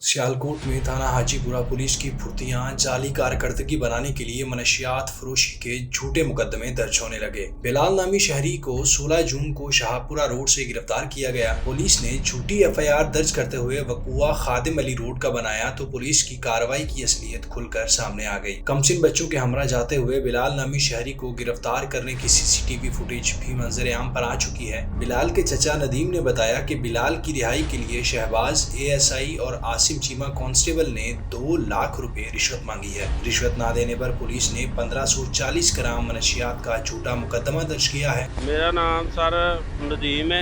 सियालकोट में थाना हाजीपुरा पुलिस की फुर्तियां जाली कारकर्दगी बनाने के लिए मनशियात फरोशी के झूठे मुकदमे दर्ज होने लगे। बिलाल नामी शहरी को 16 जून को शाहपुरा रोड से गिरफ्तार किया गया। पुलिस ने झूठी एफआईआर दर्ज करते हुए वकुआ खादिम अली रोड का बनाया तो पुलिस की कार्रवाई की असलियत खुलकर सामने आ गई। कमसिन बच्चों के हमरा जाते हुए बिलाल नामी शहरी को गिरफ्तार करने की सीसीटीवी फुटेज भी मंजर आम पर आ चुकी है। बिलाल के चचा नदीम ने बताया कि बिलाल की रिहाई के लिए शहबाज एएसआई और आसिम चीमा कांस्टेबल ने 2 लाख रुपए रिश्वत मांगी है। रिश्वत ना देने पर पुलिस ने 1540 ग्राम मनशियात का झूठा मुकदमा दर्ज किया है। मेरा नाम सर नदीम है,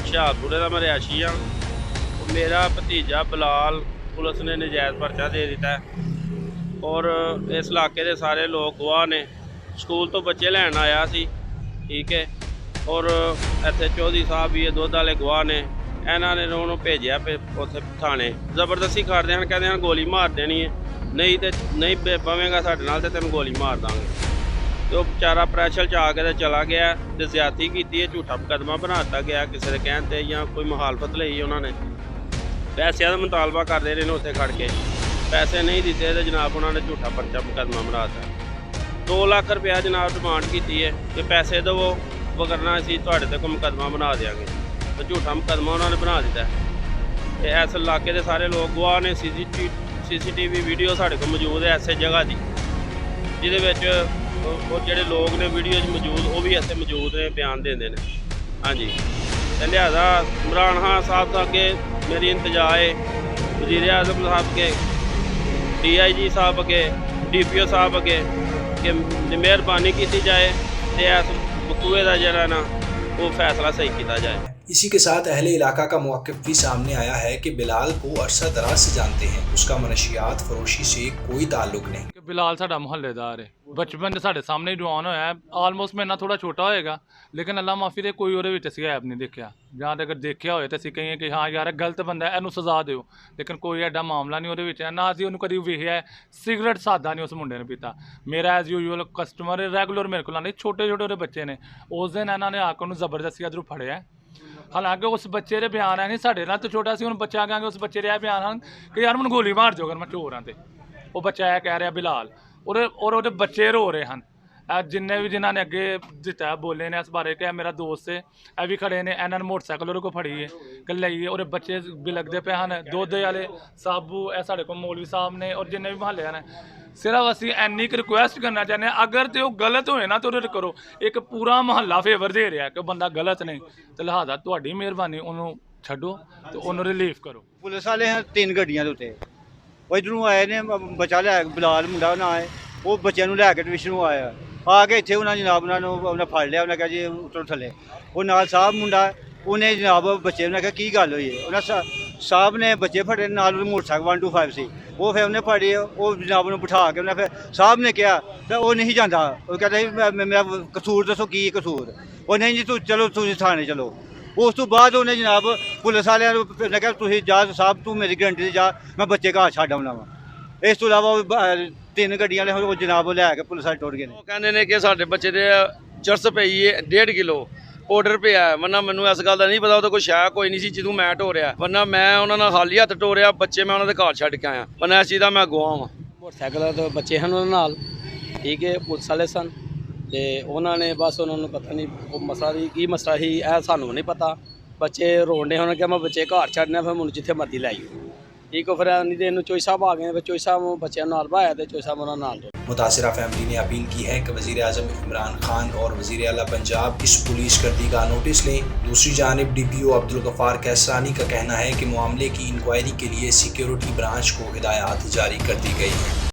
शाहपुरे का मैं रिहायशी हाँ। मेरा भतीजा बिलाल पुलिस ने नजायज़ पर्चा दे दिता है और इस इलाके के सारे लोग गवाह ने। स्कूल तो बच्चे लैन आया सी, ठीक है, और इतने चौधरी साहब भी दुध वाले गवाह ने। इन्हों ने उन्होंने भेजा उत्थे थाने, जबरदस्ती कर देन, कहते हैं गोली मार देनी है, नहीं पवेगा साढ़े नाल ते तेन गोली मार देंगे। तो बेचारा प्रैशर च आके तो चला गया, तो ज्यादती की, झूठा मुकदमा बना दिता गया किसी के कहने ते, या कोई मुखालफत लई उन्होंने। पैसे का मुतालबा करते रहे उत्थे खड़ के, पैसे नहीं दिते तो जनाब उन्होंने झूठा पर्चा मुकदमा बना दिता। 2 लाख रुपया जनाब डिमांड की है कि पैसे दवो वगरना असीं तुहाडे ते कोई मुकदमा बना देंगे। तो झूठा मुकदमा उन्होंने बना दिता है। इस इलाके के सारे लोग गवाह ने। सीसीटीवी वीडियो साढ़े को मौजूद है ऐसे जगह की, जिहदे जोड़े लोग ने वीडियो मौजूद वो भी ऐसे मौजूद ने, बयान देंदे ने। हाँ जी, तो लिहाजा इमरान खान साहब अगे मेरी इंतजा है, वज़ीर आज़म साहब के, DIG साहब अगे, DPO साहब अगे कि मेहरबानी की जाए तो इस बकुए का जरा ना वो फैसला सही किया जाए। इसी के साथ अहले इलाका का मौक़िफ़ भी सामने आया है कि बिलाल को अरसा दराज से जानते हैं, उसका मनशियात फरोशी से कोई ताल्लुक नहीं। बिलाल साडा मुहल्लेदार है, बचपन से साढ़े सामने ही जवान होया है। आलमोस्ट मेरे नाल थोड़ा छोटा होएगा, लेकिन अल्लाह माफ़ी दे कोई ਉਹਦੇ ਵਿੱਚ ਅਸੀਂ ऐब नहीं देखा। ਜਾਂ अगर देखा होए तो ਅਸੀਂ ਕਹੀਏ कि हाँ यार गलत बंदा है, ਇਹਨੂੰ सज़ा ਦਿਓ, लेकिन कोई ਐਡਾ मामला नहीं ਉਹਦੇ ਵਿੱਚ ਹੈ। ਨਾ ਅਸੀਂ ਉਹਨੂੰ ਕਦੀ ਵੇਖਿਆ ਸਿਗਰਟ ਸਾਦਾ ਨਹੀਂ ਉਸ ਮੁੰਡੇ ਨੇ ਪੀਤਾ। ਮੇਰਾ ਐਜ਼ ਯੂਜੂਅਲ ਕਸਟਮਰ ਰੈਗੂਲਰ ਮੇਰੇ ਕੋਲ ਆਉਂਦੇ, ਛੋਟੇ ਛੋਟੇ ਉਹਦੇ ਬੱਚੇ ਨੇ। ਉਸ ਦਿਨ ਇਹਨਾਂ ਨੇ ਆ ਕੇ ਉਹਨੂੰ ਜ਼ਬਰਦਸਤੀ ਇੱਧਰੋਂ ਫੜਿਆ। हालांकि उस बच्चे के बयान है नहीं, साढ़े नाल तो छोटा सी, हुण बच्चा कहेंगे उस बच्चे के बयान हैं कि यार मैं गोली मार जो अगर मैं चोर हाँ तो। वो बच्चा है कह रहा बिलाल और वो बच्चे रो रहे हैं। जिन्हें भी जिन्होंने अगे दिता बोले ने इस बारे कि मेरा दोस्त है, यह भी खड़े ने, इन्होंने मोटरसाइकिल को फड़ी है कि लाइए और बच्चे भी लगते पे हैं। दुध वाले साबू है साढ़े को मौलवी साहब ने और जिन्हें भी महल्ले ने। सिर्फ असी इन्नी रिक्वेस्ट करना चाहते हैं, अगर तो गलत होए ना तो करो। एक पूरा महल्ला फेवर दे रहा है कि बंदा गलत नहीं, तो लिहाजा तुहाडी मेहरबानी उन्होंने छड्डो तो उन्होंने रिलीफ करो। पुलिस वाले 3 गड्डियां ਦੇ ਉੱਤੇ ਉਹ ਇਧਰੋਂ ਆਏ ਨੇ, ਬੱਚਾ ਲੈ ਬਿਲਾਲ ਮੁੰਡਾ ਨਾ ਹੈ, ਉਹ ਬੱਚਿਆਂ ਨੂੰ ਲੈ ਕੇ ਟਿਊਸ਼ਨ ਨੂੰ ਆਇਆ। ਆ ਕੇ ਇੱਥੇ ਉਹਨਾਂ ਜਨਾਬ ਉਹਨਾਂ ਫੜ ਲਿਆ, ਉਹਨਾਂ ਕਿਹਾ ਜੀ ਉਤਰੋ ਥੱਲੇ। ਉਹ ਨਾਲ ਸਾਹਿਬ ਮੁੰਡਾ, ਉਹਨੇ ਜਨਾਬ ਬੱਚੇ ਨੂੰ ਕਿਹਾ ਕੀ ਗੱਲ ਹੋਈ ਹੈ। ਉਹਨਾਂ ਸਾਹਿਬ ਨੇ ਬੱਚੇ ਫੜੇ, ਨਾਲ ਉਹਦੇ ਮੋਟਰਸਾਈਕਲ 125 ਸੀ, ਉਹ ਫਿਰ ਉਹਨੇ ਫੜੀ, ਉਹ ਜਨਾਬ ਨੂੰ ਬਿਠਾ ਕੇ ਉਹਨੇ ਫਿਰ ਸਾਹਿਬ ਨੇ ਕਿਹਾ ਤਾਂ ਉਹ ਨਹੀਂ ਜਾਂਦਾ। ਉਹ ਕਹਿੰਦਾ ਸੀ ਮੇਰਾ ਕਸੂਰ ਦੱਸੋ ਕੀ ਕਸੂਰ। ਉਹ ਨਹੀਂ ਜੀ ਤੂੰ ਚਲੋ ਤੁਸੀਂ ਥਾਣੇ ਚਲੋ। ਉਸ ਤੋਂ ਬਾਅਦ ਉਹਨੇ ਜਨਾਬ ਪੁਲਿਸ ਵਾਲਿਆਂ ਨੂੰ ਕਿਹਾ ਤੁਸੀਂ ਜਾ ਸਾਹਿਬ ਤੂੰ ਮੇਰੀ ਗਰੰਟੀ 'ਤੇ ਜਾ, ਮੈਂ ਬੱਚੇ ਘਰ ਛੱਡ ਆਉਣਾ ਵਾ। ਇਸ ਤੋਂ ਇਲਾਵਾ 3 ਗੱਡੀਆਂ ਵਾਲੇ ਉਹ ਜਨਾਬ ਲੈ ਕੇ ਪੁਲਿਸ ਵਾਲੇ ਟੁਰ ਗਏ ਨੇ। ਉਹ ਕਹਿੰਦੇ ਨੇ ਕਿ ਸਾਡੇ ਬੱਚੇ ਦੇ ਚਰਸ ਪਈ ਹੈ 1.5 ਕਿਲੋ ਆਰਡਰ ਪਿਆ, ਵਰਨਾ ਮੈਨੂੰ ਇਸ ਗੱਲ ਦਾ ਨਹੀਂ ਪਤਾ। ਉਹ ਤਾਂ ਕੋਈ ਸ਼ਾਇਦ ਕੋਈ ਨਹੀਂ ਸੀ ਜਦੋਂ ਮੈਂ ਢੋਰਿਆ, ਵਰਨਾ ਮੈਂ ਉਹਨਾਂ ਨਾਲ ਖਾਲੀ ਹੱਥ ਢੋਰਿਆ। ਬੱਚੇ ਮੈਂ ਉਹਨਾਂ ਦੇ ਘਰ ਛੱਡ ਕੇ ਆਇਆ, ਵਰਨਾ ਇਸ ਚੀਜ਼ ਦਾ ਮੈਂ ਗਵਾਹ ਵਾਂ। ਮੋਟਰਸਾਈਕਲ ਤੋਂ ਬੱਚੇ ਹਨ ਉਹਨਾਂ ਨਾਲ, ਠੀਕ ਹੈ, ਪੁਲਿਸ ਵਾਲੇ ਸਨ ਤੇ ਉਹਨਾਂ ਨੇ ਬਸ ਉਹਨਾਂ ਨੂੰ ਪਤਾ ਨਹੀਂ ਉਹ ਮਸਲਾ ਦੀ ਕੀ ਮਸਲਾ ਸੀ, ਇਹ ਸਾਨੂੰ ਨਹੀਂ ਪਤਾ। ਬੱਚੇ ਰੋਣ ਡੇ, ਉਹਨਾਂ ਕਿਹਾ ਮੈਂ ਬੱਚੇ ਘਰ ਛੱਡਣਾ, ਫਿਰ ਮੈਨੂੰ ਜਿੱਥੇ ਮਰਜ਼ੀ ਲੈ ਜਾਓ, ठीक है। फिर नहीं तो चोई साहब आ गए, चोई साहब बच्चों नाल भाया तो चोई साहब उन्होंने नाल। मुतासिरा फैमिली ने अपील की है कि वज़ीर आज़म इमरान खान और वज़ीर आला पंजाब इस पुलिस गर्दी का नोटिस लें। दूसरी जानिब DPO अब्दुल गफ़ार कैसरानी का कहना है कि मामले की इंक्वायरी के लिए सिक्योरिटी ब्रांच को हिदायत जारी कर दी गई है।